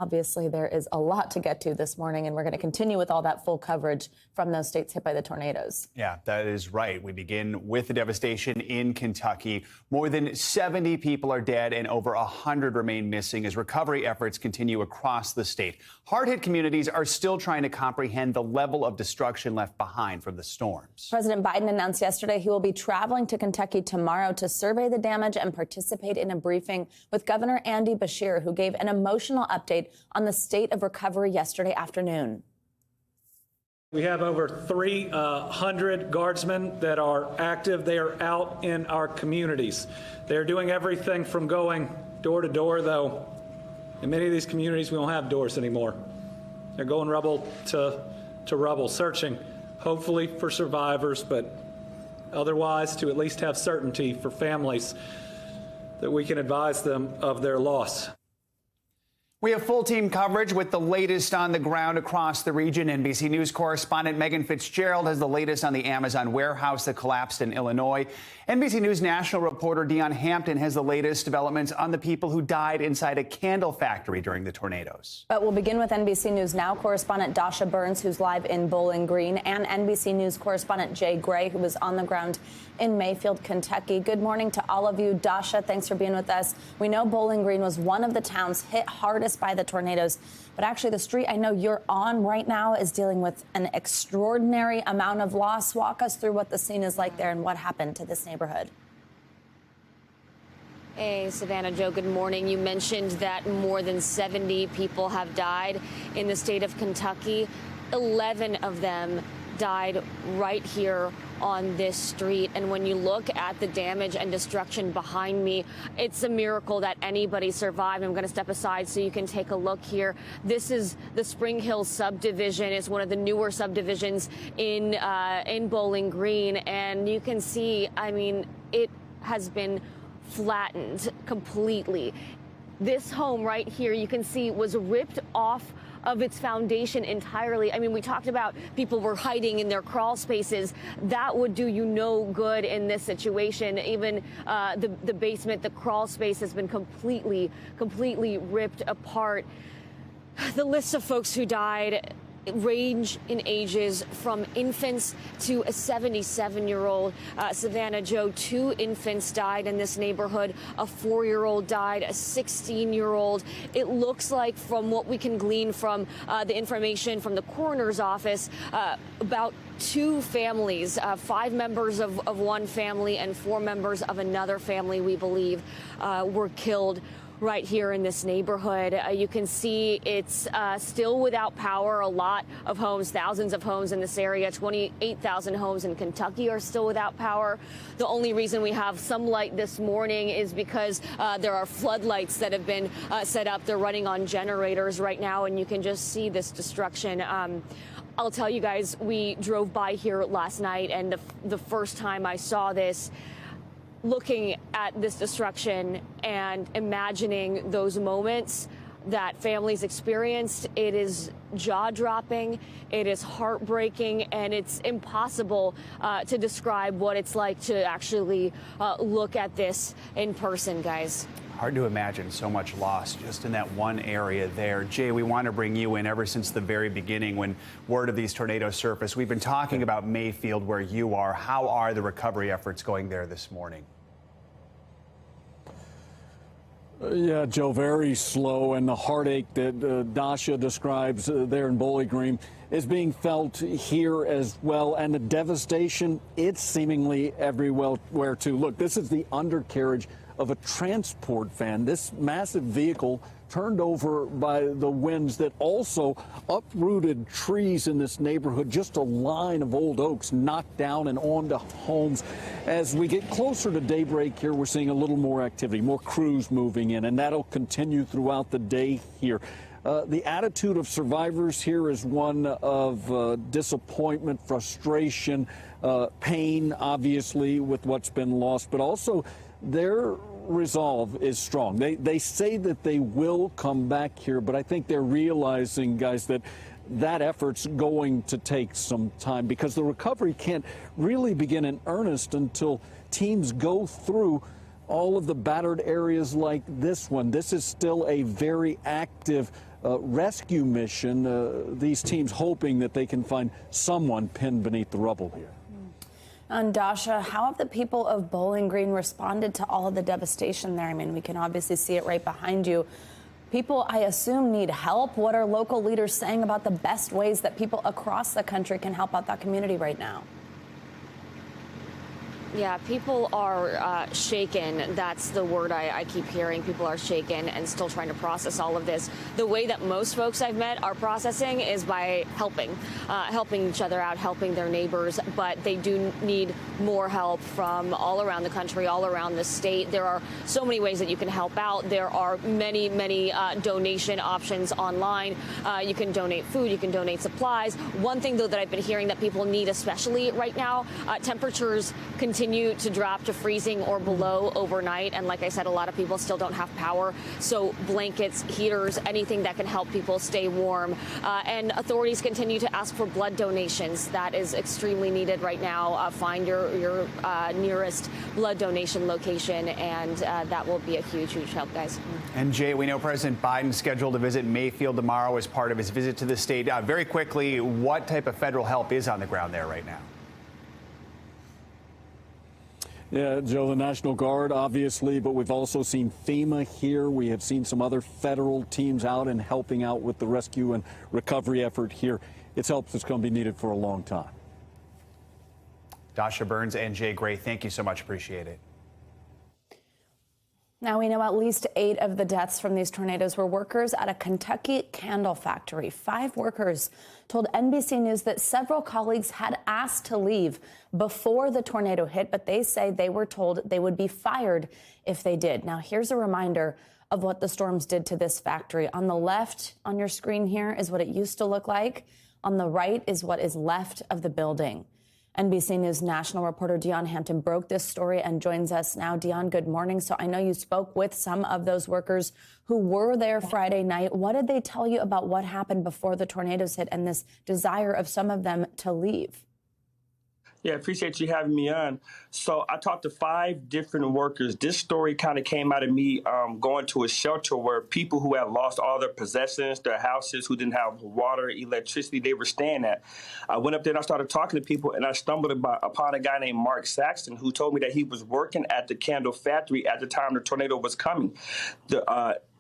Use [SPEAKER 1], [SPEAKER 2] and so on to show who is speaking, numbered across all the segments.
[SPEAKER 1] Obviously, there is a lot to get to this morning, and we're going to continue with all that full coverage from those states hit by the tornadoes.
[SPEAKER 2] Yeah, that is right. We begin with the devastation in Kentucky. More than 70 people are dead and over 100 remain missing as recovery efforts continue across the state. Hard-hit communities are still trying to comprehend the level of destruction left behind from the storms.
[SPEAKER 1] President Biden announced yesterday he will be traveling to Kentucky tomorrow to survey the damage and participate in a briefing with Governor Andy Beshear, who gave an emotional update on the state of recovery yesterday afternoon.
[SPEAKER 3] We have over 300 guardsmen that are active. They are out in our communities. They're doing everything from going door to door, though in many of these communities we don't have doors anymore. They're going rubble to rubble, searching hopefully for survivors, but otherwise to at least have certainty for families that we can advise them of their loss.
[SPEAKER 2] We have full team coverage with the latest on the ground across the region. NBC News correspondent Megan Fitzgerald has the latest on the Amazon warehouse that collapsed in Illinois. NBC News national reporter Dion Hampton has the latest developments on the people who died inside a candle factory during the tornadoes.
[SPEAKER 1] But we'll begin with NBC News Now correspondent Dasha Burns, who's live in Bowling Green, and NBC News correspondent Jay Gray, who was on the ground in Mayfield, Kentucky. Good morning to all of you. Dasha, thanks for being with us. We know Bowling Green was one of the towns hit hardest by the tornadoes, but actually the street I know you're on right now is dealing with an extraordinary amount of loss. Walk us through what the scene is like there and what happened to this neighborhood.
[SPEAKER 4] Hey, Savannah, Joe, good morning. You mentioned that more than 70 people have died in the state of Kentucky. 11 of them died right here on this street. And when you look at the damage and destruction behind me, it's a miracle that anybody survived. I'm going to step aside so you can take a look here. This is the Spring Hill subdivision. It's one of the newer subdivisions in Bowling Green. And you can see, I mean, it has been flattened completely. This home right here, you can see, was ripped off of its foundation entirely. I mean, we talked about people were hiding in their crawl spaces. That would do you no good in this situation. Even the basement, the crawl space has been completely ripped apart. The list of folks who died range in ages from infants to a 77-year-old. Savannah, Joe, 2 infants died in this neighborhood. A 4-year-old died, a 16-year-old. It looks like, from what we can glean from the information from the coroner's office, about 2 families, 5 members of one family and 4 members of another family, we believe, were killed right here in this neighborhood. You can see it's still without power. A lot of homes, thousands of homes in this area, 28,000 homes in Kentucky are still without power. The only reason we have some light this morning is because there are floodlights that have been set up. They're running on generators right now, and you can just see this destruction. I'll tell you guys, we drove by here last night, and the first time I saw this, looking at this destruction and imagining those moments that families experienced, it is jaw-dropping, it is heartbreaking, and it's impossible to describe what it's like to actually look at this in person, guys.
[SPEAKER 2] Hard to imagine so much loss just in that one area there. Jay, we want to bring you in. Ever since the very beginning when word of these tornadoes surfaced, we've been talking about Mayfield, where you are. How are the recovery efforts going there this morning?
[SPEAKER 5] Yeah, Joe, very slow, and the heartache that Dasha describes there in Bowling Green is being felt here as well, and the devastation, it's seemingly everywhere too. Look, this is the undercarriage of a transport van. This massive vehicle turned over by the winds that also uprooted trees in this neighborhood. Just a line of old oaks knocked down and onto homes. As we get closer to daybreak here, we're seeing a little more activity, more crews moving in, and that'll continue throughout the day here. The attitude of survivors here is one of disappointment, frustration, pain, obviously, with what's been lost, but also their resolve is strong. They say that they will come back here, but I think they're realizing, guys, that effort's going to take some time, because the recovery can't really begin in earnest until teams go through all of the battered areas like this one. This is still a very active rescue mission. These teams hoping that they can find someone pinned beneath the rubble here.
[SPEAKER 1] And Dasha, how have the people of Bowling Green responded to all of the devastation there? I mean, we can obviously see it right behind you. People, I assume, need help. What are local leaders saying about the best ways that people across the country can help out that community right now?
[SPEAKER 4] Yeah, people are shaken. That's the word I keep hearing. People are shaken and still trying to process all of this. The way that most folks I've met are processing is by helping each other out, helping their neighbors. But they do need more help from all around the country, all around the state. There are so many ways that you can help out. There are many donation options online. You can donate food. You can donate supplies. One thing, though, that I've been hearing that people need, especially right now, temperatures continue to drop to freezing or below overnight. And like I said, a lot of people still don't have power. So blankets, heaters, anything that can help people stay warm. And authorities continue to ask for blood donations. That is extremely needed right now. Find your nearest blood donation location, and that will be a huge help, guys.
[SPEAKER 2] And Jay, we know President Biden's scheduled to visit Mayfield tomorrow as part of his visit to the state. Very quickly, what type of federal help is on the ground there right now?
[SPEAKER 5] Yeah, Joe, the National Guard, obviously, but we've also seen FEMA here. We have seen some other federal teams out and helping out with the rescue and recovery effort here. It's help that's going to be needed for a long time.
[SPEAKER 2] Dasha Burns and Jay Gray, thank you so much. Appreciate it.
[SPEAKER 1] Now we know at least 8 of the deaths from these tornadoes were workers at a Kentucky candle factory. 5 workers told NBC News that several colleagues had asked to leave before the tornado hit, but they say they were told they would be fired if they did. Now here's a reminder of what the storms did to this factory. On the left on your screen here is what it used to look like. On the right is what is left of the building. NBC News national reporter Dion Hampton broke this story and joins us now. Dion, good morning. So I know you spoke with some of those workers who were there Friday night. What did they tell you about what happened before the tornadoes hit and this desire of some of them to leave?
[SPEAKER 6] Yeah, appreciate you having me on. So I talked to 5 different workers. This story kind of came out of me going to a shelter where people who had lost all their possessions, their houses, who didn't have water, electricity, they were staying at. I went up there and I started talking to people, and I stumbled upon a guy named Mark Saxton who told me that he was working at the candle factory at the time the tornado was coming.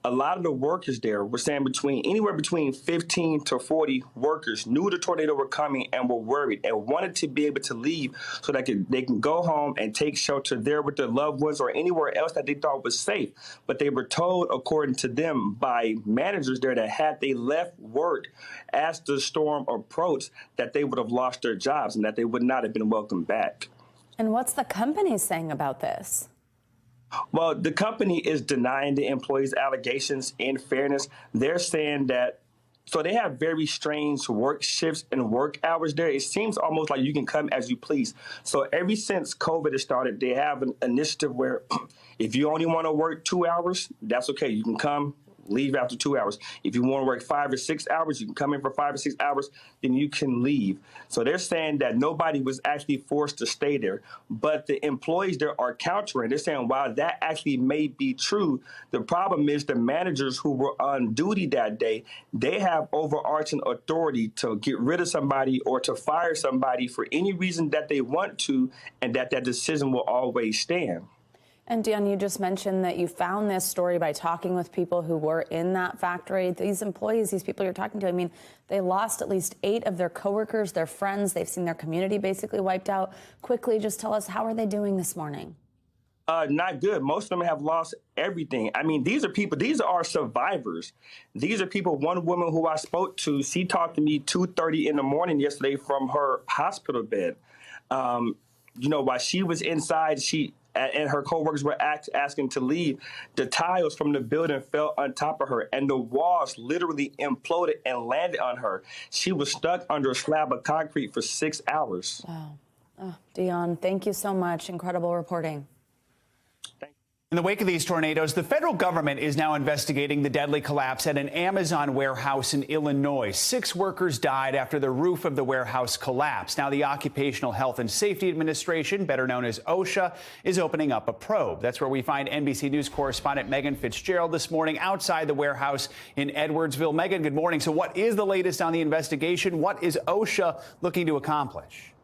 [SPEAKER 6] A lot of the workers there were saying anywhere between 15 to 40 workers knew the tornado were coming and were worried and wanted to be able to leave so that they can go home and take shelter there with their loved ones or anywhere else that they thought was safe. But they were told, according to them, by managers there that had they left work as the storm approached, that they would have lost their jobs and that they would not have been welcomed back.
[SPEAKER 1] And what's the company saying about this?
[SPEAKER 6] Well, the company is denying the employees' allegations. In fairness, they're saying that, so they have very strange work shifts and work hours there. It seems almost like you can come as you please. So ever since COVID has started, they have an initiative where if you only want to work 2 hours, that's okay. You can come, leave after 2 hours. If you want to work 5 or 6 hours, you can come in for 5 or 6 hours, then you can leave. So they're saying that nobody was actually forced to stay there. But the employees there are countering. They're saying, while that actually may be true, the problem is the managers who were on duty that day, they have overarching authority to get rid of somebody or to fire somebody for any reason that they want to, and that decision will always stand.
[SPEAKER 1] And Dion, you just mentioned that you found this story by talking with people who were in that factory. These employees, these people you're talking to, I mean, they lost at least 8 of their coworkers, their friends. They've seen their community basically wiped out. Quickly, just tell us, how are they doing this morning?
[SPEAKER 6] Not good. Most of them have lost everything. I mean, these are people, these are survivors. These are people, one woman who I spoke to, she talked to me 2:30 in the morning yesterday from her hospital bed. You know, while she was inside, and her coworkers were asking to leave, the tiles from the building fell on top of her, and the walls literally imploded and landed on her. She was stuck under a slab of concrete for 6 hours.
[SPEAKER 1] Wow. Oh, Dion, thank you so much. Incredible reporting.
[SPEAKER 6] Thank you.
[SPEAKER 2] In the wake of these tornadoes, the federal government is now investigating the deadly collapse at an Amazon warehouse in Illinois. 6 workers died after the roof of the warehouse collapsed. Now, the Occupational Health and Safety Administration, better known as OSHA, is opening up a probe. That's where we find NBC News correspondent Megan Fitzgerald this morning outside the warehouse in Edwardsville. Megan, good morning. So what is the latest on the investigation? What is OSHA looking to accomplish?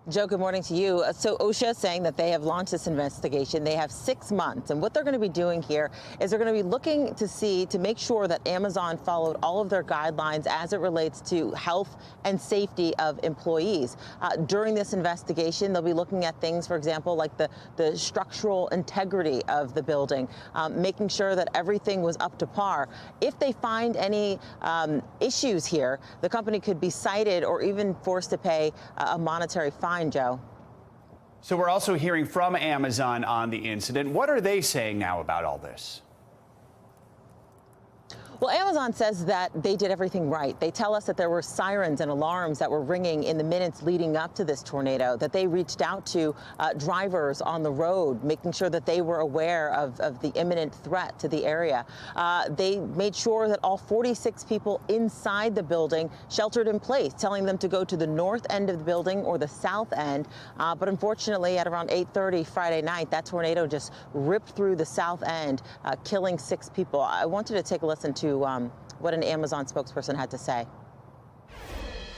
[SPEAKER 7] Joe, good morning to you. So OSHA is saying that they have launched this investigation. They have 6 months. And what they're going to be doing here is they're going to be looking to make sure that Amazon followed all of their guidelines as it relates to health and safety of employees. During this investigation, they'll be looking at things, for example, like the structural integrity of the building, making sure that everything was up to par. If they find any issues here, the company could be cited or even forced to pay a monetary fine. Joe.
[SPEAKER 2] So we're also hearing from Amazon on the incident. What are they saying now about all this?
[SPEAKER 7] Well, Amazon says that they did everything right. They tell us that there were sirens and alarms that were ringing in the minutes leading up to this tornado, that they reached out to drivers on the road, making sure that they were aware of the imminent threat to the area. They made sure that all 46 people inside the building sheltered in place, telling them to go to the north end of the building or the south end. But unfortunately, at around 8:30 Friday night, that tornado just ripped through the south end, killing 6 people. I wanted to take a listen to what an Amazon spokesperson had to say.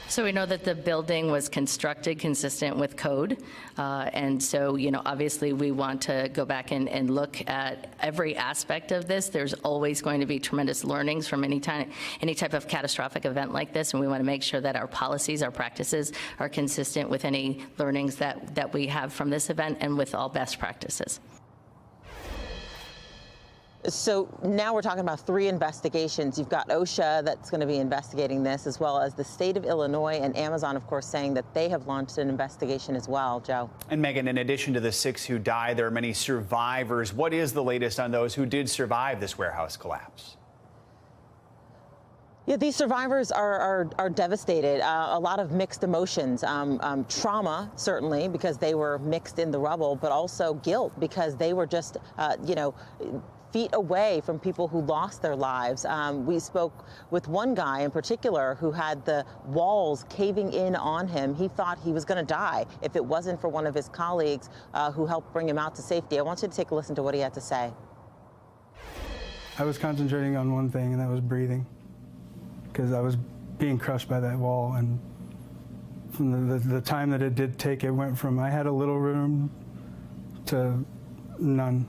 [SPEAKER 8] So we know that the building was constructed consistent with code. And so, obviously we want to go back and look at every aspect of this. There's always going to be tremendous learnings from any type of catastrophic event like this. And we want to make sure that our policies, our practices are consistent with any learnings that we have from this event and with all best practices.
[SPEAKER 7] So now we're talking about 3 investigations. You've got OSHA that's going to be investigating this, as well as the state of Illinois and Amazon, of course, saying that they have launched an investigation as well. Joe. And
[SPEAKER 2] Megan, in addition to the 6 who died, there are many survivors. What is the latest on those who did survive this warehouse collapse?
[SPEAKER 7] Yeah, these survivors are devastated. A lot of mixed emotions. Trauma, certainly, because they were mixed in the rubble, but also guilt because they were just, feet away from people who lost their lives. We spoke with one guy in particular who had the walls caving in on him. He thought he was going to die if it wasn't for one of his colleagues who helped bring him out to safety. I want you to take a listen to what he had to say.
[SPEAKER 9] I was concentrating on one thing, and that was breathing, because I was being crushed by that wall. And from the time that it did take, it went from I had a little room to none,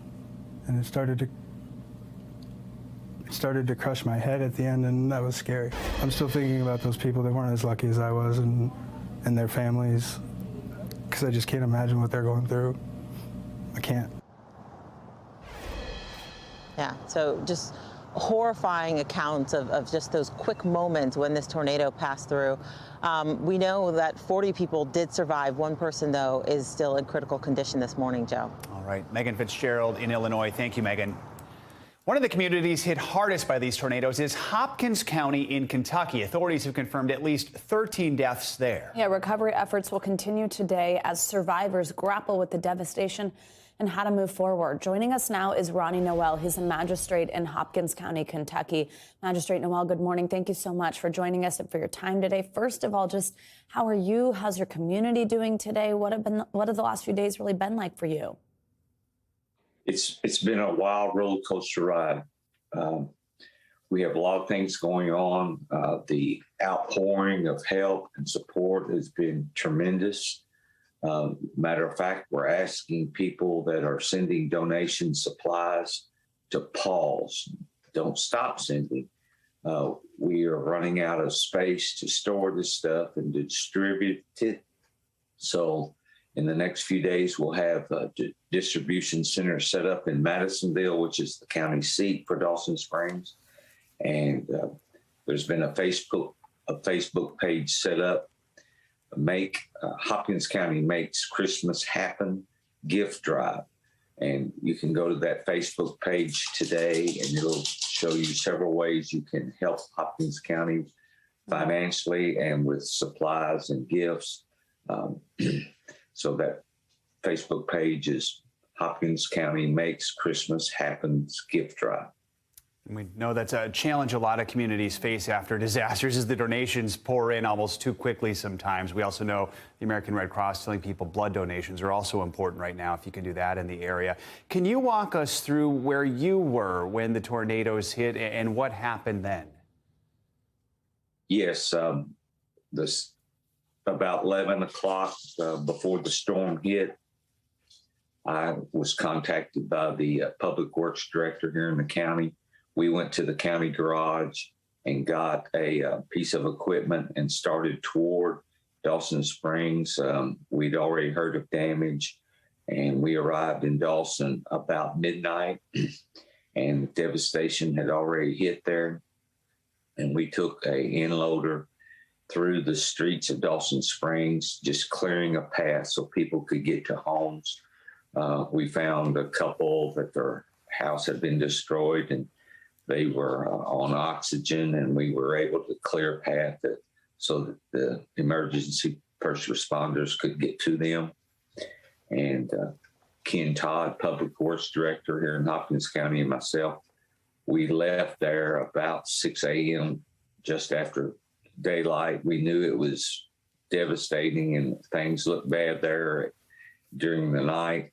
[SPEAKER 9] and it started to crush my head at the end, and that was scary. I'm still thinking about those people that weren't as lucky as I was and their families, because I just can't imagine what they're going through. I can't.
[SPEAKER 7] Yeah, so just horrifying accounts of just those quick moments when this tornado passed through. We know that 40 people did survive. One person, though, is still in critical condition this morning, Joe.
[SPEAKER 2] All right, Megan Fitzgerald in Illinois. Thank you, Megan. One of the communities hit hardest by these tornadoes is Hopkins County in Kentucky. Authorities have confirmed at least 13 deaths there.
[SPEAKER 1] Yeah, recovery efforts will continue today as survivors grapple with the devastation and how to move forward. Joining us now is Ronnie Noel. He's a magistrate in Hopkins County, Kentucky. Magistrate Noel, good morning. Thank you so much for joining us and for your time today. First of all, just how are you? How's your community doing today? What have the last few days really been like for you?
[SPEAKER 10] It's been a wild roller coaster ride. We have a lot of things going on. The outpouring of help and support has been tremendous. Matter of fact, we're asking people that are sending donation supplies to pause. Don't stop sending. We are running out of space to store this stuff and distribute it. So in the next few days, we'll have a distribution center set up in Madisonville, which is the county seat for Dawson Springs. And there's been a Facebook page set up. Hopkins County Makes Christmas Happen gift drive. And you can go to that Facebook page today, and it'll show you several ways you can help Hopkins County financially and with supplies and gifts. So that Facebook page is Hopkins County Makes Christmas Happens gift drive.
[SPEAKER 2] We know that's a challenge a lot of communities face after disasters as the donations pour in almost too quickly sometimes. We also know the American Red Cross telling people blood donations are also important right now if you can do that in the area. Can you walk us through where you were when the tornadoes hit and what happened then?
[SPEAKER 10] Yes, about 11 o'clock before the storm hit, I was contacted by the Public Works Director here in the county. We went to the county garage and got a piece of equipment and started toward Dawson Springs. We'd already heard of damage, and we arrived in Dawson about midnight, and devastation had already hit there. And we took a end-loader through the streets of Dawson Springs, just clearing a path so people could get to homes. We found a couple that their house had been destroyed, and they were on oxygen, and we were able to clear a path so that the emergency first responders could get to them. And Ken Todd, Public Works Director here in Hopkins County, and myself, we left there about 6 a.m. just after daylight. We knew it was devastating and things looked bad there during the night,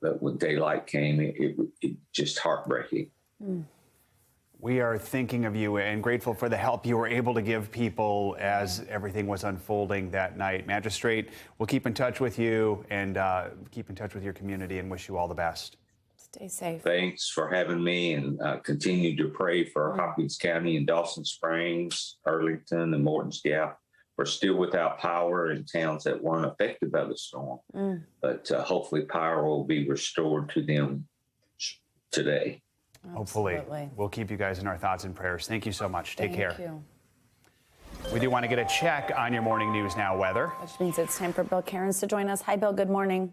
[SPEAKER 10] but when daylight came, it just heartbreaking.
[SPEAKER 2] We are thinking of you and grateful for the help you were able to give people as everything was unfolding that night. Magistrate, we'll keep in touch with you and keep in touch with your community and wish you all the best.
[SPEAKER 1] Stay safe.
[SPEAKER 10] Thanks for having me, and continue to pray for Hopkins County and Dawson Springs, Arlington, and Morton's Gap. We're still without power in towns that weren't affected by the storm, but hopefully power will be restored to them today.
[SPEAKER 2] Hopefully. We'll keep you guys in our thoughts and prayers. Thank you so much. Take care.
[SPEAKER 1] Thank you.
[SPEAKER 2] We do want to get a check on your morning news now weather.
[SPEAKER 1] Which means it's time for Bill Cairns to join us. Hi, Bill. Good morning.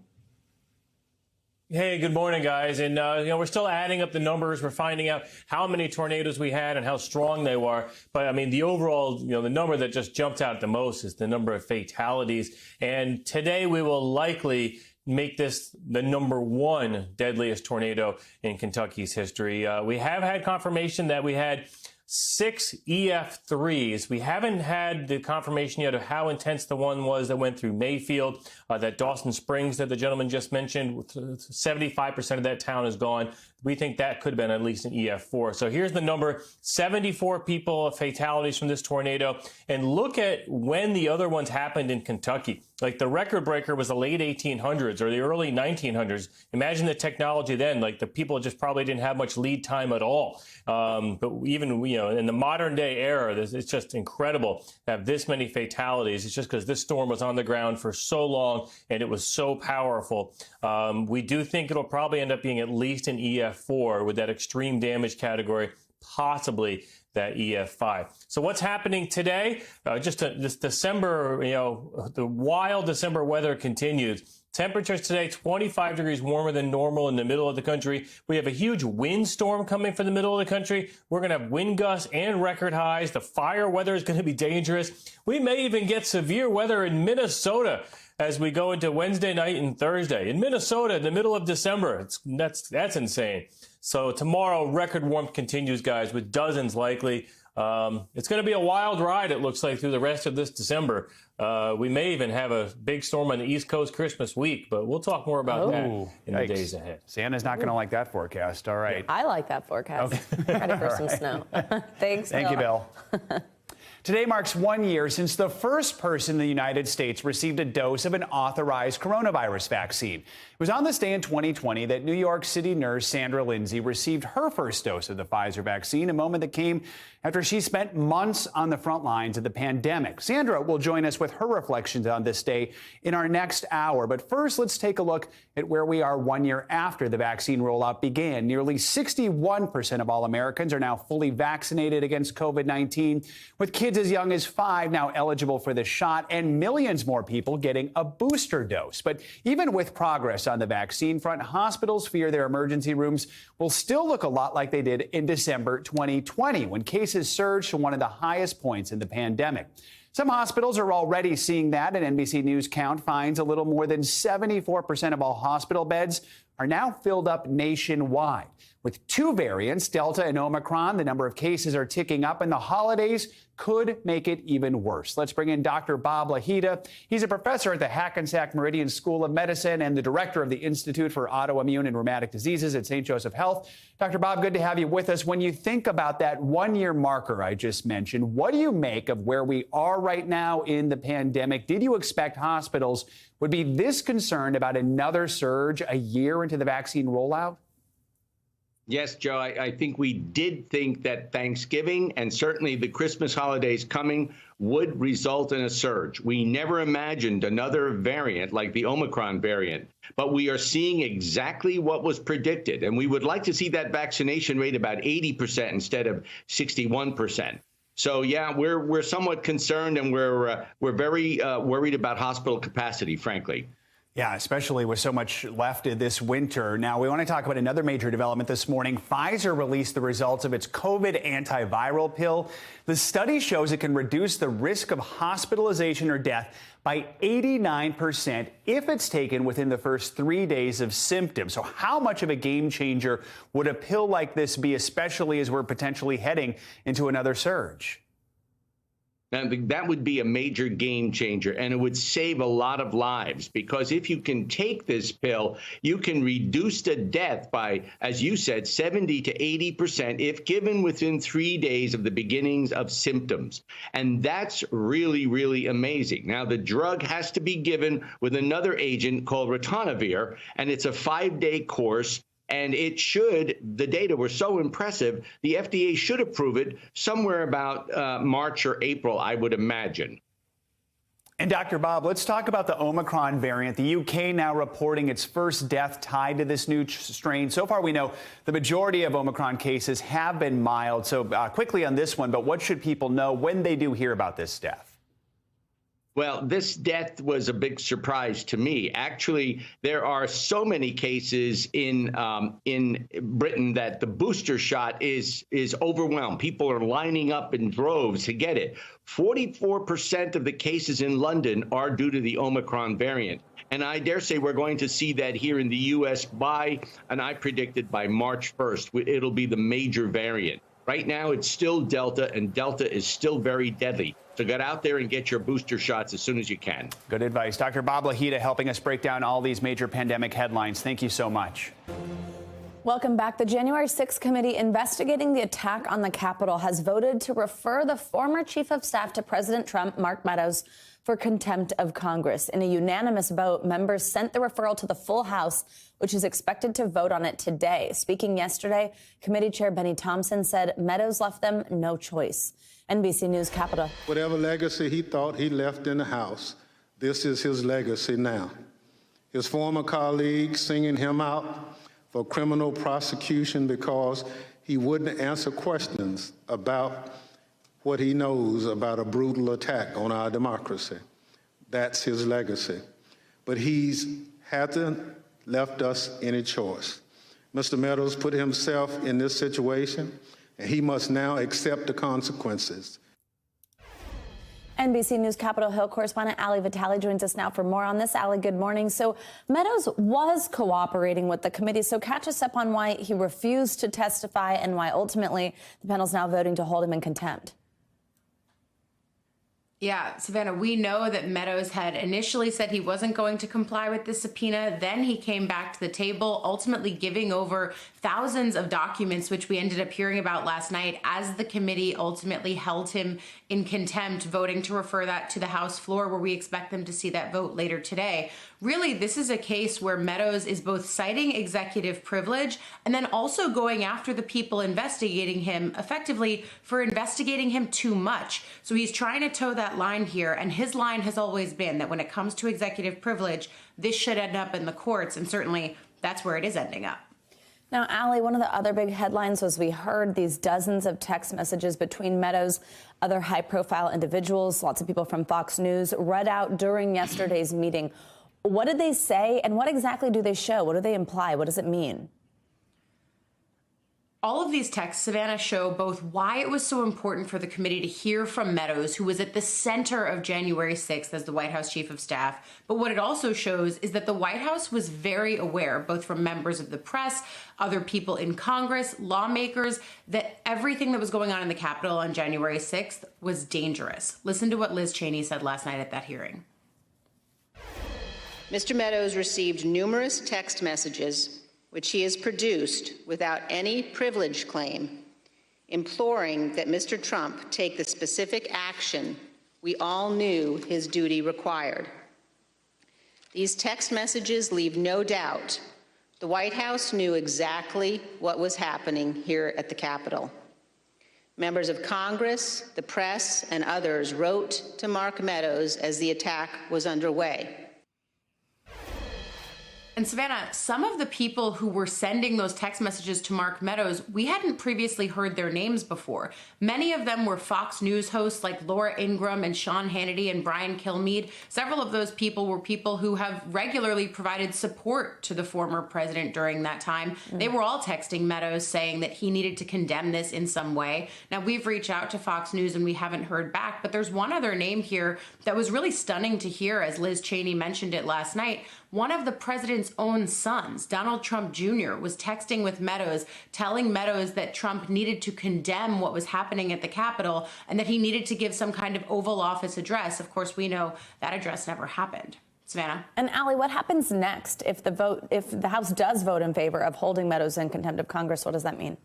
[SPEAKER 11] Hey, good morning, guys. And, we're still adding up the numbers. We're finding out how many tornadoes we had and how strong they were. But, I mean, the overall, the number that just jumped out the most is the number of fatalities. And today we will likely make this the #1 deadliest tornado in Kentucky's history. We have had confirmation that we had 6 EF3s. We haven't had the confirmation yet of how intense the one was that went through Mayfield, that Dawson Springs that the gentleman just mentioned. 75% of that town is gone. We think that could have been at least an EF4. So here's the number: 74 people, fatalities from this tornado. And look at when the other ones happened in Kentucky. Like the record breaker was the late 1800s or the early 1900s. Imagine the technology then. Like the people just probably didn't have much lead time at all. But even, in the modern day era, it's just incredible to have this many fatalities. It's just because this storm was on the ground for so long and it was so powerful. We do think it'll probably end up being at least an EF4 with that extreme damage category, possibly that EF5. So what's happening today? This December, the wild December weather continues. Temperatures today, 25 degrees warmer than normal in the middle of the country. We have a huge windstorm coming from the middle of the country. We're going to have wind gusts and record highs. The fire weather is going to be dangerous. We may even get severe weather in Minnesota as we go into Wednesday night and Thursday. In Minnesota, in the middle of December, that's insane. So tomorrow, record warmth continues, guys, with dozens likely. It's going to be a wild ride, it looks like, through the rest of this December. We may even have a big storm on the East Coast Christmas week, but we'll talk more about that in the days ahead.
[SPEAKER 2] Santa's not going to like that forecast. All right.
[SPEAKER 1] I like that forecast. Okay. Ready for some snow. Thanks,
[SPEAKER 2] Thank you, Bill. Today marks 1 year since the first person in the United States received a dose of an authorized coronavirus vaccine. It was on this day in 2020 that New York City nurse Sandra Lindsay received her first dose of the Pfizer vaccine, a moment that came after she spent months on the front lines of the pandemic. Sandra will join us with her reflections on this day in our next hour. But first, let's take a look at where we are 1 year after the vaccine rollout began. Nearly 61% of all Americans are now fully vaccinated against COVID-19, with kids as young as 5 now eligible for the shot, and millions more people getting a booster dose. But even with progress on the vaccine front, hospitals fear their emergency rooms will still look a lot like they did in December 2020, when cases surged to one of the highest points in the pandemic. Some hospitals are already seeing that. An NBC News count finds a little more than 74% of all hospital beds are now filled up nationwide. With two variants, Delta and Omicron, the number of cases are ticking up, and the holidays could make it even worse. Let's bring in Dr. Bob Lahita. He's a professor at the Hackensack Meridian School of Medicine and the director of the Institute for Autoimmune and Rheumatic Diseases at St. Joseph Health. Dr. Bob, good to have you with us. When you think about that one-year marker I just mentioned, what do you make of where we are right now in the pandemic? Did you expect hospitals would be this concerned about another surge a year into the vaccine rollout?
[SPEAKER 12] Yes, Joe, I think we did think that Thanksgiving and certainly the Christmas holidays coming would result in a surge. We never imagined another variant like the Omicron variant, but we are seeing exactly what was predicted. And we would like to see that vaccination rate about 80% instead of 61%. So, yeah, we're somewhat concerned, and we're very worried about hospital capacity, frankly.
[SPEAKER 2] Yeah, especially with so much left this winter. Now, we want to talk about another major development this morning. Pfizer released the results of its COVID antiviral pill. The study shows it can reduce the risk of hospitalization or death by 89% if it's taken within the first 3 days of symptoms. So how much of a game changer would a pill like this be, especially as we're potentially heading into another surge?
[SPEAKER 12] Now, that would be a major game changer, and it would save a lot of lives, because if you can take this pill, you can reduce the death by, as you said, 70 to 80% if given within 3 days of the beginnings of symptoms. And that's really, really amazing. Now, the drug has to be given with another agent called ritonavir, and it's a 5-day course. And it should, the data were so impressive, the FDA should approve it somewhere about March or April, I would imagine.
[SPEAKER 2] And Dr. Bob, let's talk about the Omicron variant. The UK now reporting its first death tied to this new strain. So far, we know the majority of Omicron cases have been mild. So quickly on this one, but what should people know when they do hear about this death?
[SPEAKER 12] Well, this death was a big surprise to me. Actually, there are so many cases in Britain that the booster shot is overwhelmed. People are lining up in droves to get it. 44% of the cases in London are due to the Omicron variant. And I dare say we're going to see that here in the U.S. and I predicted by March 1st, it'll be the major variant. Right now, it's still Delta, and Delta is still very deadly. So get out there and get your booster shots as soon as you can.
[SPEAKER 2] Good advice. Dr. Bob Lahita helping us break down all these major pandemic headlines. Thank you so much.
[SPEAKER 1] Welcome back. The January 6th committee investigating the attack on the Capitol has voted to refer the former chief of staff to President Trump, Mark Meadows, for contempt of Congress. In a unanimous vote, members sent the referral to the full House, which is expected to vote on it today. Speaking yesterday, committee chair Benny Thompson said Meadows left them no choice. NBC News Capitol.
[SPEAKER 13] Whatever legacy he thought he left in the House, this is his legacy now. His former colleagues singing him out for criminal prosecution because he wouldn't answer questions about what he knows about a brutal attack on our democracy. That's his legacy. But he's hasn't left us any choice. Mr. Meadows put himself in this situation, and he must now accept the consequences.
[SPEAKER 1] NBC News Capitol Hill correspondent Ali Vitale joins us now for more on this. Ali, good morning. So Meadows was cooperating with the committee. So catch us up on why he refused to testify and why ultimately the panel's now voting to hold him in contempt.
[SPEAKER 14] Yeah, Savannah, we know that Meadows had initially said he wasn't going to comply with the subpoena. Then he came back to the table, ultimately giving over thousands of documents, which we ended up hearing about last night, as the committee ultimately held him in contempt, voting to refer that to the House floor, where we expect them to see that vote later today. Really, this is a case where Meadows is both citing executive privilege and then also going after the people investigating him effectively for investigating him too much. So he's trying to toe that line here, and his line has always been that when it comes to executive privilege, this should end up in the courts, and certainly that's where it is ending up.
[SPEAKER 1] Now, Ali, one of the other big headlines was we heard these dozens of text messages between Meadows, other high-profile individuals, lots of people from Fox News, read out during yesterday's meeting. What did they say, and what exactly do they show? What do they imply? What does it mean?
[SPEAKER 14] All of these texts, Savannah, show both why it was so important for the committee to hear from Meadows, who was at the center of January 6th as the White House Chief of Staff. But what it also shows is that the White House was very aware, both from members of the press, other people in Congress, lawmakers, that everything that was going on in the Capitol on January 6th was dangerous. Listen to what Liz Cheney said last night at that hearing.
[SPEAKER 15] Mr. Meadows received numerous text messages which he has produced without any privilege claim, imploring that Mr. Trump take the specific action we all knew his duty required. These text messages leave no doubt the White House knew exactly what was happening here at the Capitol. Members of Congress, the press, and others wrote to Mark Meadows as the attack was underway.
[SPEAKER 14] And Savannah, some of the people who were sending those text messages to Mark Meadows, we hadn't previously heard their names before. Many of them were Fox News hosts like Laura Ingraham and Sean Hannity and Brian Kilmeade. Several of those people were people who have regularly provided support to the former president during that time. They were all texting Meadows saying that he needed to condemn this in some way. Now, we've reached out to Fox News and we haven't heard back, but there's one other name here that was really stunning to hear, as Liz Cheney mentioned it last night. One of the president's own sons, Donald Trump Jr., was texting with Meadows, telling Meadows that Trump needed to condemn what was happening at the Capitol and that he needed to give some kind of Oval Office address. Of course, we know that address never happened. Savannah?
[SPEAKER 1] And Allie, what happens next if the House does vote in favor of holding Meadows in contempt of Congress? What does that mean?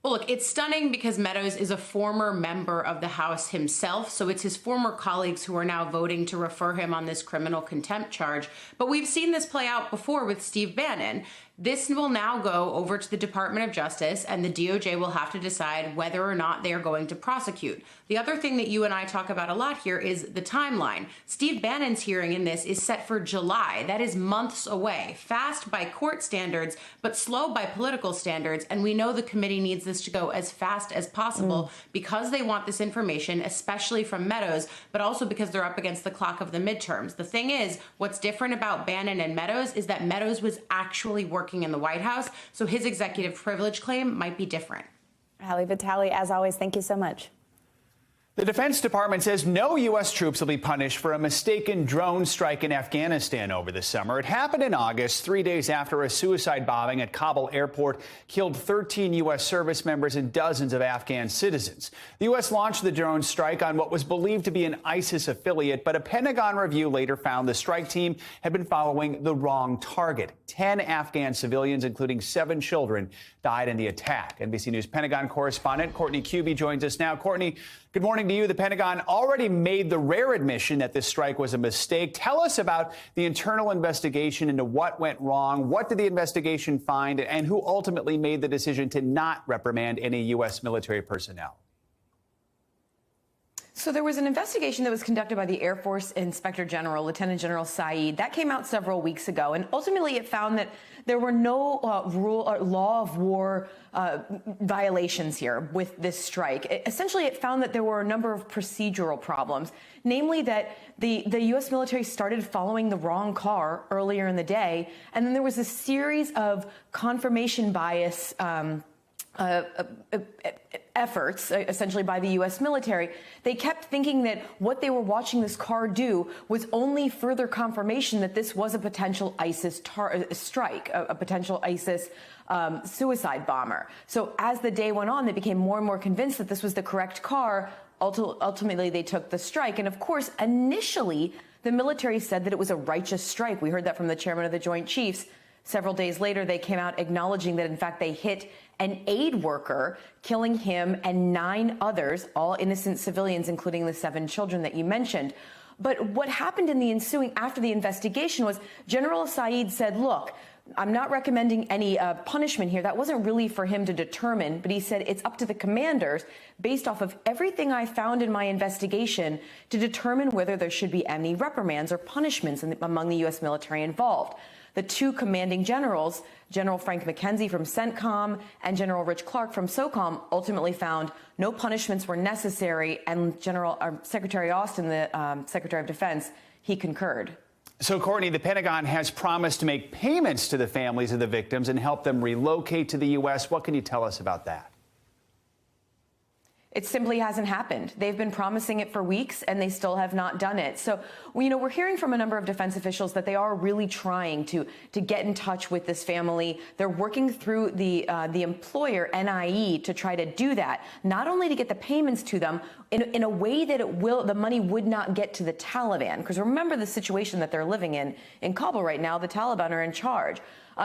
[SPEAKER 14] Well, look, it's stunning because Meadows is a former member of the House himself, so it's his former colleagues who are now voting to refer him on this criminal contempt charge. But we've seen this play out before with Steve Bannon. This will now go over to the Department of Justice, and the DOJ will have to decide whether or not they are going to prosecute. The other thing that you and I talk about a lot here is the timeline. Steve Bannon's hearing in this is set for July. That is months away. Fast by court standards, but slow by political standards. And we know the committee needs this to go as fast as possible because they want this information, especially from Meadows, but also because they're up against the clock of the midterms. The thing is, what's different about Bannon and Meadows is that Meadows was actually working in the White House, so his executive privilege claim might be different.
[SPEAKER 1] Allie Vitale, as always, thank you so much.
[SPEAKER 2] The Defense Department says no U.S. troops will be punished for a mistaken drone strike in Afghanistan over the summer. It happened in August, 3 days after a suicide bombing at Kabul airport killed 13 U.S. service members and dozens of Afghan citizens. The U.S. launched the drone strike on what was believed to be an ISIS affiliate, but a Pentagon review later found the strike team had been following the wrong target. 10 Afghan civilians, including 7 children, died in the attack. NBC News Pentagon correspondent Courtney Cubie joins us now. Courtney, good morning to you. The Pentagon already made the rare admission that this strike was a mistake. Tell us about the internal investigation into what went wrong. What did the investigation find, and who ultimately made the decision to not reprimand any U.S. military personnel?
[SPEAKER 16] So there was an investigation that was conducted by the Air Force Inspector General, Lieutenant General Saeed. That came out several weeks ago, and ultimately it found that there were no law of war violations here with this strike. Essentially, it found that there were a number of procedural problems, namely that the U.S. military started following the wrong car earlier in the day, and then there was a series of confirmation bias efforts, essentially by the U.S. military. They kept thinking that what they were watching this car do was only further confirmation that this was a potential ISIS strike, a potential ISIS suicide bomber. So as the day went on, they became more and more convinced that this was the correct car. Ultimately, they took the strike. And of course, initially, the military said that it was a righteous strike. We heard that from the chairman of the Joint Chiefs. Several days later, they came out acknowledging that, in fact, they hit an aid worker, killing him and 9 others, all innocent civilians, including the 7 children that you mentioned. But what happened in the ensuing after the investigation was General Saeed said, look, I'm not recommending any punishment here. That wasn't really for him to determine, but he said it's up to the commanders, based off of everything I found in my investigation, to determine whether there should be any reprimands or punishments among the U.S. military involved. The 2 commanding generals, General Frank McKenzie from CENTCOM and General Rich Clark from SOCOM, ultimately found no punishments were necessary, and Secretary Austin, the Secretary of Defense, he concurred.
[SPEAKER 2] So, Courtney, the Pentagon has promised to make payments to the families of the victims and help them relocate to the U.S. What can you tell us about that?
[SPEAKER 16] It simply hasn't happened. They've been promising it for weeks, and they still have not done it. So, we're hearing from a number of defense officials that they are really trying to get in touch with this family. They're working through the employer, NIE, to try to do that, not only to get the payments to them in a way that the money would not get to the Taliban. Because remember the situation that they're living in Kabul right now. The Taliban are in charge.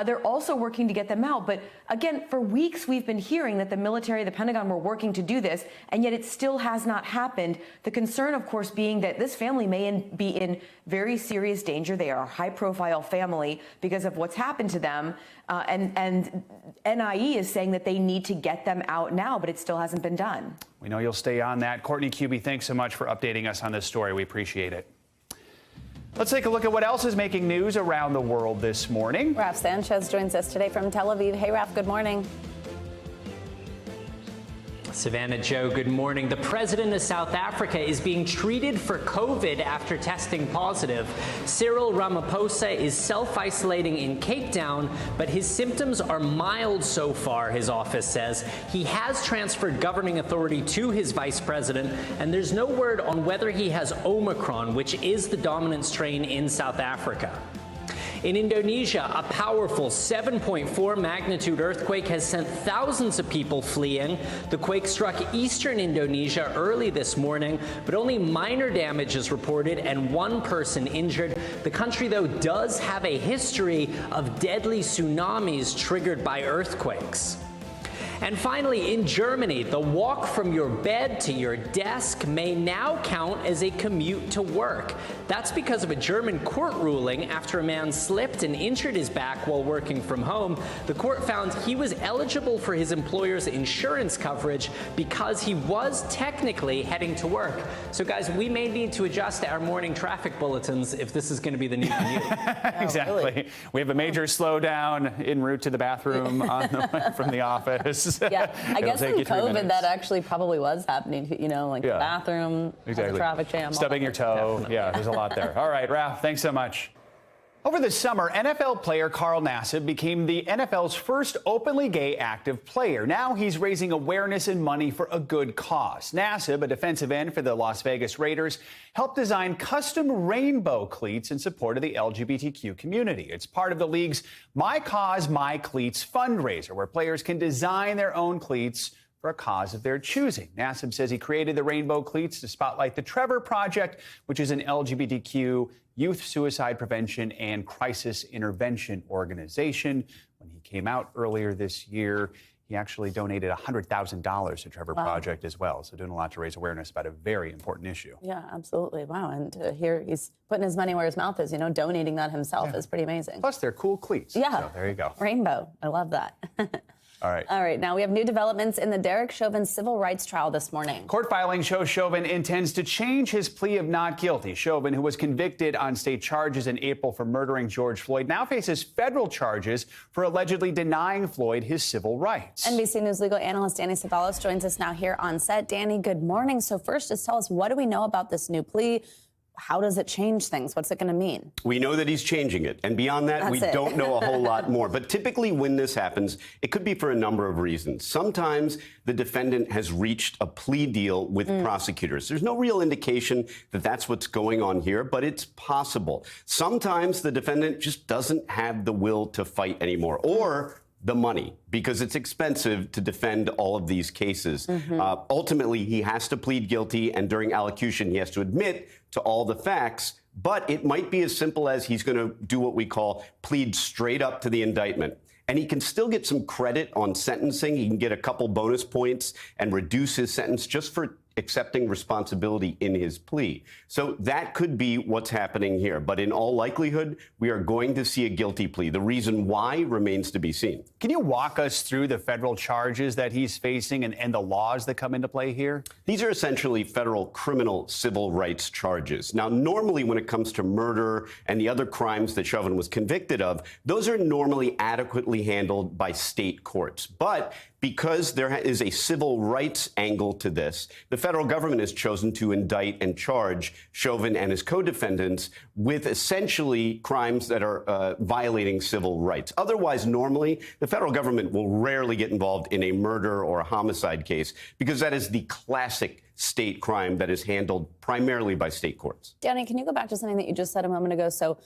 [SPEAKER 16] They're also working to get them out. But again, for weeks, we've been hearing that the military, the Pentagon, were working to do this, and yet it still has not happened. The concern, of course, being that this family may be in very serious danger. They are a high-profile family because of what's happened to them. And NIE is saying that they need to get them out now, but it still hasn't been done.
[SPEAKER 2] We know you'll stay on that. Courtney Kube, thanks so much for updating us on this story. We appreciate it. Let's take a look at what else is making news around the world this morning.
[SPEAKER 1] Raf Sanchez joins us today from Tel Aviv. Hey, Raf, good morning.
[SPEAKER 17] Savannah, Joe, good morning. The president of South Africa is being treated for COVID after testing positive. Cyril Ramaphosa is self-isolating in Cape Town, but his symptoms are mild so far, his office says. He has transferred governing authority to his vice president, and there's no word on whether he has Omicron, which is the dominant strain in South Africa. In Indonesia, a powerful 7.4 magnitude earthquake has sent thousands of people fleeing. The quake struck eastern Indonesia early this morning, but only minor damage is reported and one person injured. The country, though, does have a history of deadly tsunamis triggered by earthquakes. And finally, in Germany, the walk from your bed to your desk may now count as a commute to work. That's because of a German court ruling after a man slipped and injured his back while working from home. The court found he was eligible for his employer's insurance coverage because he was technically heading to work. So, guys, we may need to adjust our morning traffic bulletins if this is going to be the new commute.
[SPEAKER 2] Exactly. Really? We have a major slowdown en route to the bathroom on the way from the office.
[SPEAKER 1] Yeah, I guess in COVID that actually probably was happening, like the bathroom,
[SPEAKER 2] exactly.
[SPEAKER 1] The traffic jam.
[SPEAKER 2] Stubbing your toe.
[SPEAKER 17] Definitely.
[SPEAKER 2] Yeah, there's a lot there. All right, Raf, thanks so much. Over the summer, NFL player Carl Nassib became the NFL's first openly gay active player. Now he's raising awareness and money for a good cause. Nassib, a defensive end for the Las Vegas Raiders, helped design custom rainbow cleats in support of the LGBTQ community. It's part of the league's My Cause, My Cleats fundraiser, where players can design their own cleats for a cause of their choosing. Nassib says he created the rainbow cleats to spotlight the Trevor Project, which is an LGBTQ youth suicide prevention and crisis intervention organization. When he came out earlier this year, he actually donated $100,000 to Trevor Project as well. So doing a lot to raise awareness about a very important issue.
[SPEAKER 1] Yeah, absolutely. Wow. And here he's putting his money where his mouth is, donating that himself is pretty amazing.
[SPEAKER 2] Plus, they're cool cleats.
[SPEAKER 1] Yeah.
[SPEAKER 2] So there you go.
[SPEAKER 1] Rainbow. I love that.
[SPEAKER 2] All right.
[SPEAKER 1] All right. Now we have new developments in the Derek Chauvin civil rights trial this morning.
[SPEAKER 2] Court filings show Chauvin intends to change his plea of not guilty. Chauvin, who was convicted on state charges in April for murdering George Floyd, now faces federal charges for allegedly denying Floyd his civil rights.
[SPEAKER 1] NBC News legal analyst Danny Ceballos joins us now here on set. Danny, good morning. So first, just tell us, what do we know about this new plea? How does it change things? What's it going to mean?
[SPEAKER 18] We know that he's changing it. And beyond that, we don't know a whole lot more. But typically when this happens, it could be for a number of reasons. Sometimes the defendant has reached a plea deal with prosecutors. There's no real indication that that's what's going on here, but it's possible. Sometimes the defendant just doesn't have the will to fight anymore, or the money, because it's expensive to defend all of these cases. Ultimately, he has to plead guilty, and during allocution, he has to admit to all the facts. But it might be as simple as he's going to do what we call plead straight up to the indictment. And he can still get some credit on sentencing. He can get a couple bonus points and reduce his sentence just for accepting responsibility in his plea. So that could be what's happening here. But in all likelihood, we are going to see a guilty plea. The reason why remains to be seen.
[SPEAKER 2] Can you walk us through the federal charges that he's facing and the laws that come into play here?
[SPEAKER 18] These are essentially federal criminal civil rights charges. Now, normally when it comes to murder and the other crimes that Chauvin was convicted of, those are normally adequately handled by state courts. But because there is a civil rights angle to this, the federal government has chosen to indict and charge Chauvin and his co-defendants with essentially crimes that are violating civil rights. Otherwise, normally, the federal government will rarely get involved in a murder or a homicide case because that is the classic state crime that is handled primarily by state courts.
[SPEAKER 1] Danny, can you go back to something that you just said a moment ago? So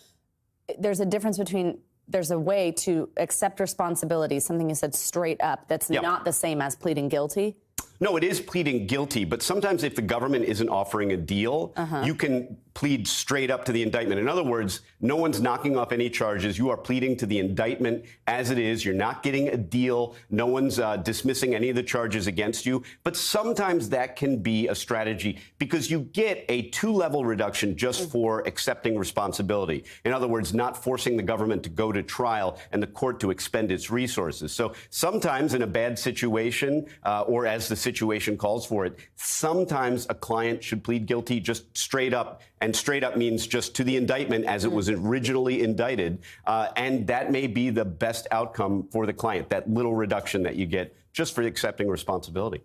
[SPEAKER 1] there's a difference between, there's a way to accept responsibility, something you said straight up, that's not the same as pleading guilty?
[SPEAKER 18] No, it is pleading guilty, but sometimes if the government isn't offering a deal, you can plead straight up to the indictment. In other words, no one's knocking off any charges. You are pleading to the indictment as it is. You're not getting a deal. No one's dismissing any of the charges against you. But sometimes that can be a strategy because you get a 2-level reduction just for accepting responsibility. In other words, not forcing the government to go to trial and the court to expend its resources. So sometimes in a bad situation, or as the situation calls for it, sometimes a client should plead guilty just straight up. And straight up means just to the indictment as it was originally indicted. And that may be the best outcome for the client, that little reduction that you get just for accepting responsibility.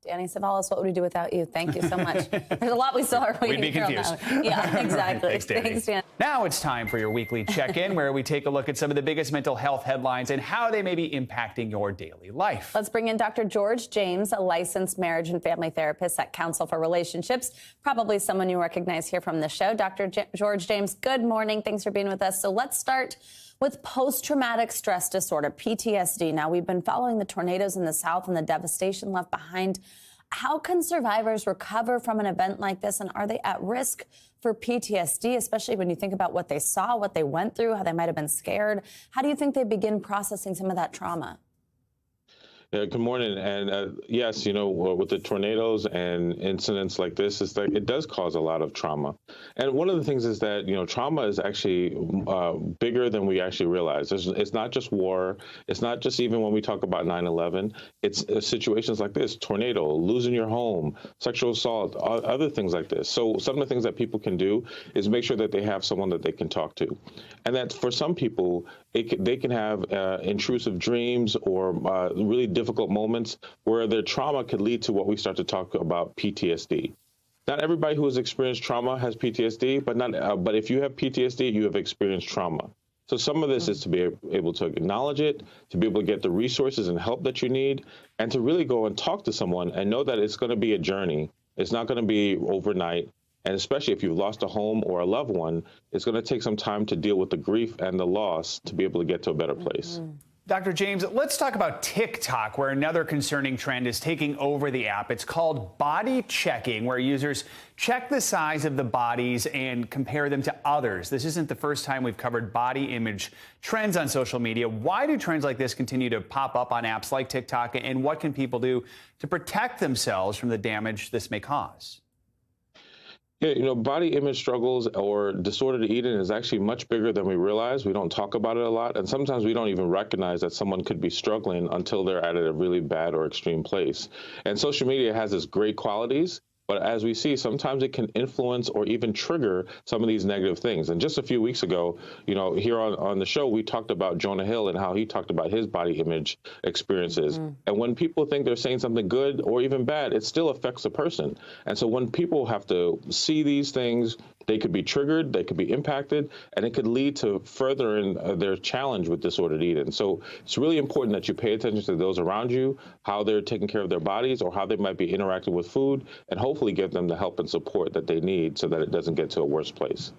[SPEAKER 1] Danny Ceballos, what would we do without you? Thank you so much. There's a lot we still are waiting
[SPEAKER 2] We'd be confused.
[SPEAKER 1] Yeah, exactly.
[SPEAKER 2] Thanks, Danny.
[SPEAKER 1] Thanks, Dan.
[SPEAKER 2] Now it's time for your weekly check-in, where we take a look at some of the biggest mental health headlines and how they may be impacting your daily life.
[SPEAKER 1] Let's bring in Dr. George James, a licensed marriage and family therapist at Counsel for Relationships, probably someone you recognize here from the show. Dr. George James, good morning. Thanks for being with us. So let's start with post-traumatic stress disorder, PTSD. Now, we've been following the tornadoes in the South and the devastation left behind. How can survivors recover from an event like this, and are they at risk for PTSD, especially when you think about what they saw, what they went through, how they might have been scared? How do you think they begin processing some of that trauma?
[SPEAKER 19] Good morning. And yes, you know, with the tornadoes and incidents like this, it's like it does cause a lot of trauma. And one of the things is that, you know, trauma is actually bigger than we actually realize. It's not just war. It's not just even when we talk about 9/11. It's situations like this, tornado, losing your home, sexual assault, other things like this. So some of the things that people can do is make sure that they have someone that they can talk to. And that for some people, they can have intrusive dreams or really difficult moments where their trauma could lead to what we start to talk about PTSD. Not everybody who has experienced trauma has PTSD, but if you have PTSD, you have experienced trauma. So some of this is to be able to acknowledge it, to be able to get the resources and help that you need, and to really go and talk to someone and know that it's going to be a journey. It's not going to be overnight. And especially if you've lost a home or a loved one, it's going to take some time to deal with the grief and the loss to be able to get to a better place.
[SPEAKER 2] Dr. James, let's talk about TikTok, where another concerning trend is taking over the app. It's called body checking, where users check the size of the bodies and compare them to others. This isn't the first time we've covered body image trends on social media. Why do trends like this continue to pop up on apps like TikTok, and what can people do to protect themselves from the damage this may cause?
[SPEAKER 19] Yeah, you know, body image struggles or disordered eating is actually much bigger than we realize. We don't talk about it a lot, and sometimes we don't even recognize that someone could be struggling until they're at a really bad or extreme place. And social media has its great qualities, but as we see, sometimes it can influence or even trigger some of these negative things. And just a few weeks ago, you know, here on the show, we talked about Jonah Hill and how he talked about his body image experiences. And when people think they're saying something good or even bad, it still affects a person. And so when people have to see these things, they could be triggered, they could be impacted, and it could lead to furthering their challenge with disordered eating. So it's really important that you pay attention to those around you, how they're taking care of their bodies or how they might be interacting with food, and hopefully give them the help and support that they need so that it doesn't get to a worse place.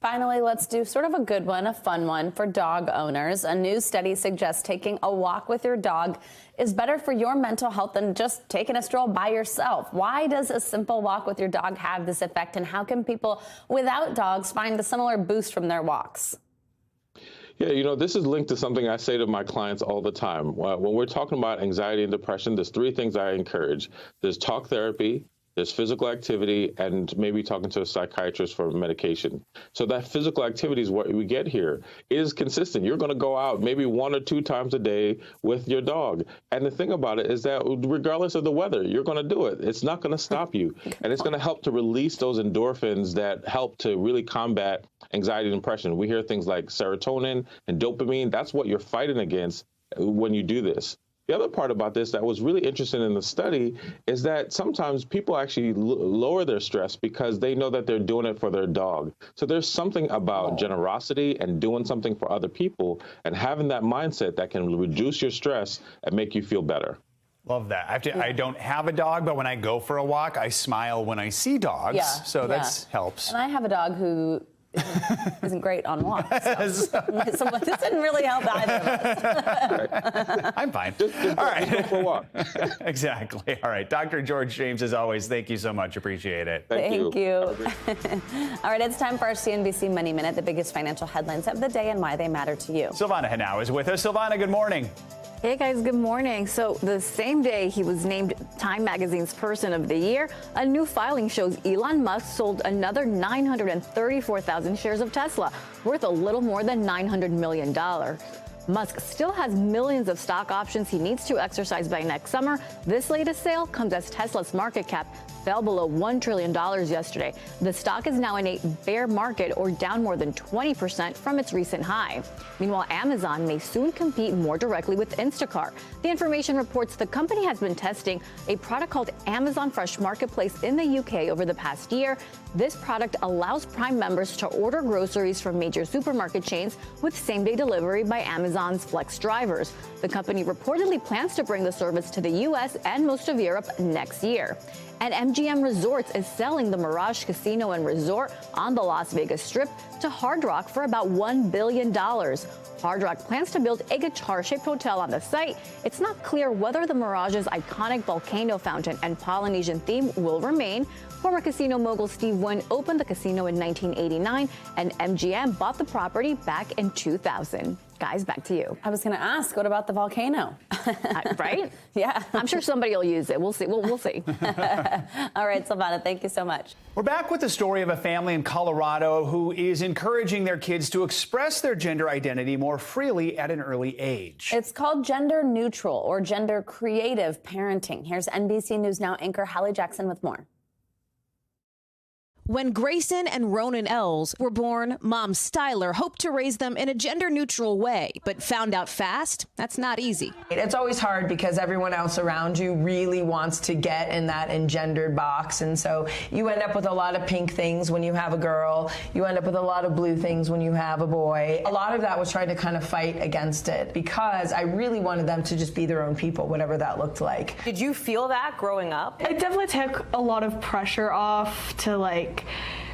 [SPEAKER 1] Finally, let's do sort of a good one, a fun one for dog owners. A new study suggests taking a walk with your dog is better for your mental health than just taking a stroll by yourself. Why does a simple walk with your dog have this effect, and how can people without dogs find a similar boost from their walks?
[SPEAKER 19] Yeah, you know, this is linked to something I say to my clients all the time. When we're talking about anxiety and depression, there's 3 things I encourage. There's talk therapy, there's physical activity, and maybe talking to a psychiatrist for medication. So that physical activity is what we get here. It is consistent. You're going to go out maybe 1 or 2 times a day with your dog. And the thing about it is that regardless of the weather, you're going to do it. It's not going to stop you. And it's going to help to release those endorphins that help to really combat anxiety and depression. We hear things like serotonin and dopamine. That's what you're fighting against when you do this. The other part about this that was really interesting in the study is that sometimes people actually lower their stress because they know that they're doing it for their dog. So there's something about generosity and doing something for other people and having that mindset that can reduce your stress and make you feel better.
[SPEAKER 2] Love that. I don't have a dog, but when I go for a walk, I smile when I see dogs. So that helps.
[SPEAKER 1] And I have a dog who isn't great on walks. So this didn't really help either of us.
[SPEAKER 2] I'm fine.
[SPEAKER 19] All right. Go for a walk.
[SPEAKER 2] Exactly. All right. Dr. George James, as always, thank you so much. Appreciate it.
[SPEAKER 1] Thank you. All right. It's time for our CNBC Money Minute, the biggest financial headlines of the day and why they matter to you.
[SPEAKER 2] Silvana Henao is with us. Silvana, good morning.
[SPEAKER 20] Hey guys, good morning. So the same day he was named Time Magazine's Person of the Year, a new filing shows Elon Musk sold another 934,000 shares of Tesla, worth a little more than $900 million. Musk still has millions of stock options he needs to exercise by next summer. This latest sale comes as Tesla's market cap fell below $1 trillion yesterday. The stock is now in a bear market, or down more than 20% from its recent high. Meanwhile, Amazon may soon compete more directly with Instacart. The information reports the company has been testing a product called Amazon Fresh Marketplace in the UK over the past year. This product allows Prime members to order groceries from major supermarket chains with same-day delivery by Amazon's Flex drivers. The company reportedly plans to bring the service to the U.S. and most of Europe next year. And MGM Resorts is selling the Mirage Casino and Resort on the Las Vegas Strip to Hard Rock for about $1 billion. Hard Rock plans to build a guitar-shaped hotel on the site. It's not clear whether the Mirage's iconic volcano fountain and Polynesian theme will remain. Former casino mogul Steve Wynn opened the casino in 1989, and MGM bought the property back in 2000. Guys, back to you.
[SPEAKER 1] I was going to ask, what about the volcano?
[SPEAKER 20] Right?
[SPEAKER 1] Yeah.
[SPEAKER 20] I'm sure somebody will use it. We'll see. We'll see.
[SPEAKER 1] All right, Silvana, thank you so much.
[SPEAKER 2] We're back with the story of a family in Colorado who is encouraging their kids to express their gender identity more freely at an early age.
[SPEAKER 1] It's called gender neutral or gender creative parenting. Here's NBC News Now anchor Hallie Jackson with more.
[SPEAKER 21] When Grayson and Ronan Els were born, Mom Styler hoped to raise them in a gender-neutral way, but found out fast that's not easy.
[SPEAKER 22] It's always hard because everyone else around you really wants to get in that engendered box, and so you end up with a lot of pink things when you have a girl. You end up with a lot of blue things when you have a boy. A lot of that was trying to kind of fight against it because I really wanted them to just be their own people, whatever that looked like.
[SPEAKER 16] Did you feel that growing up?
[SPEAKER 23] It definitely took a lot of pressure off to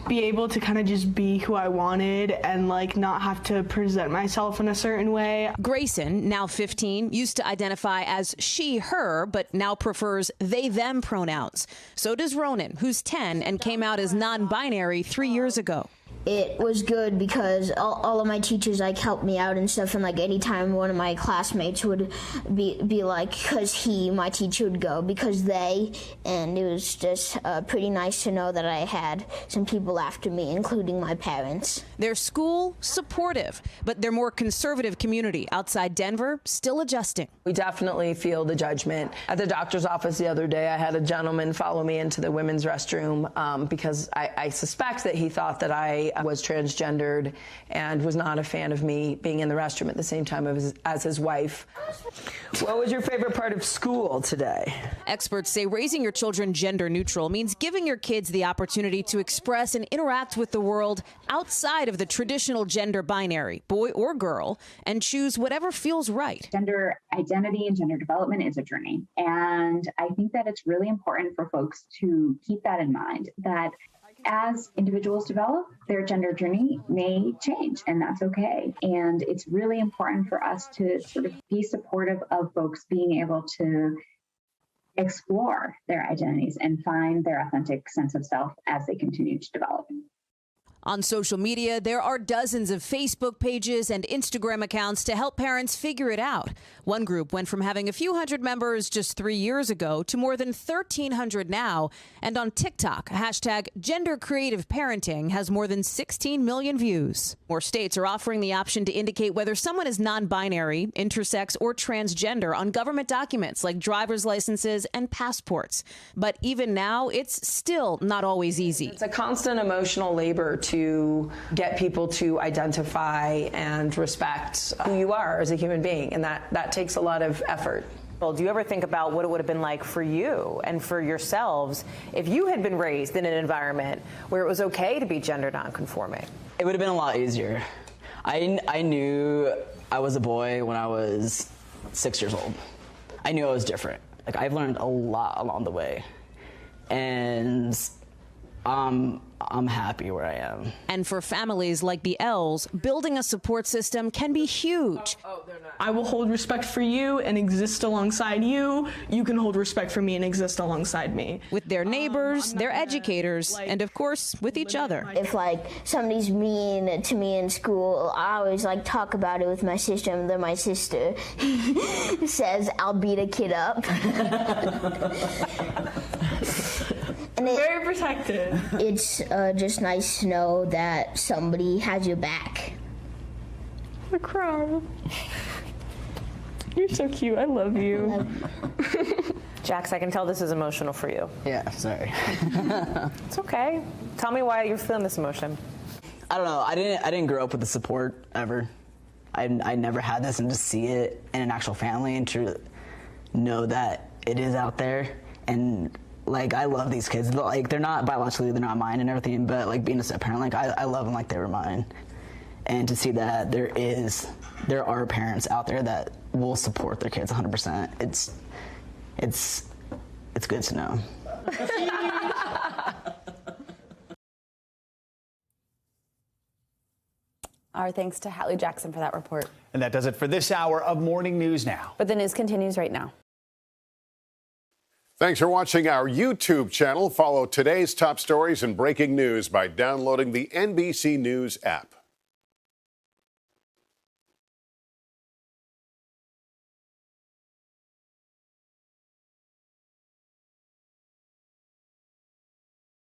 [SPEAKER 23] be able to kind of just be who I wanted and not have to present myself in a certain way.
[SPEAKER 21] Grayson, now 15, used to identify as she, her, but now prefers they, them pronouns. So does Ronan, who's 10 and came out as non-binary 3 years ago.
[SPEAKER 24] It was good because all of my teachers helped me out and stuff, and anytime one of my classmates would be like, because my teacher would go because they, and it was just pretty nice to know that I had some people after me, including my parents.
[SPEAKER 21] Their school, supportive, but their more conservative community outside Denver still adjusting.
[SPEAKER 22] We definitely feel the judgment. At the doctor's office the other day, I had a gentleman follow me into the women's restroom because I suspect that he thought that I was transgendered and was not a fan of me being in the restroom at the same time as his wife. What was your favorite part of school today?
[SPEAKER 21] Experts say raising your children gender neutral means giving your kids the opportunity to express and interact with the world outside of the traditional gender binary, boy or girl, and choose whatever feels right.
[SPEAKER 25] Gender identity and gender development is a journey. And I think that it's really important for folks to keep that in mind, that as individuals develop, their gender journey may change, and that's okay. And it's really important for us to sort of be supportive of folks being able to explore their identities and find their authentic sense of self as they continue to develop.
[SPEAKER 21] On social media, there are dozens of Facebook pages and Instagram accounts to help parents figure it out. One group went from having a few hundred members just 3 years ago to more than 1,300 now. And on TikTok, hashtag Gender Creative Parenting has more than 16 million views. More states are offering the option to indicate whether someone is non-binary, intersex, or transgender on government documents like driver's licenses and passports. But even now, it's still not always easy.
[SPEAKER 22] It's a constant emotional labor to get people to identify and respect who you are as a human being, and that takes a lot of effort.
[SPEAKER 7] Well, do you ever think about what it would have been like for you and for yourselves if you had been raised in an environment where it was okay to be gender nonconforming?
[SPEAKER 3] It would have been a lot easier. I knew I was a boy when I was 6 years old. I knew I was different. Like, I've learned a lot along the way. And I'm happy where I am.
[SPEAKER 21] And for families like the L's, building a support system can be huge.
[SPEAKER 23] I will hold respect for you and exist alongside you. You can hold respect for me and exist alongside me.
[SPEAKER 21] With their neighbors, their educators, and of course, with each other.
[SPEAKER 24] If like somebody's mean to me in school, I always like talk about it with my sister, and then my sister says I'll beat a kid up. And
[SPEAKER 23] very protected.
[SPEAKER 24] It's just nice to know that somebody has your back.
[SPEAKER 23] I cry. You're so cute. I love you.
[SPEAKER 7] Jax, I can tell this is emotional for you.
[SPEAKER 3] Yeah, sorry.
[SPEAKER 7] It's okay. Tell me why you're feeling this emotion.
[SPEAKER 3] I don't know. I didn't grow up with the support ever. I never had this, and to see it in an actual family and to know that it is out there. And like, I love these kids. Like, they're not biologically, they're not mine and everything, but like being a step parent, like I love them like they were mine. And to see that there are parents out there that will support their kids 100%. It's good to know.
[SPEAKER 1] Our thanks to Hallie Jackson for that report.
[SPEAKER 2] And that does it for this hour of Morning News Now.
[SPEAKER 1] But the news continues right now.
[SPEAKER 4] Thanks for watching our YouTube channel. Follow today's top stories and breaking news by downloading the NBC News app.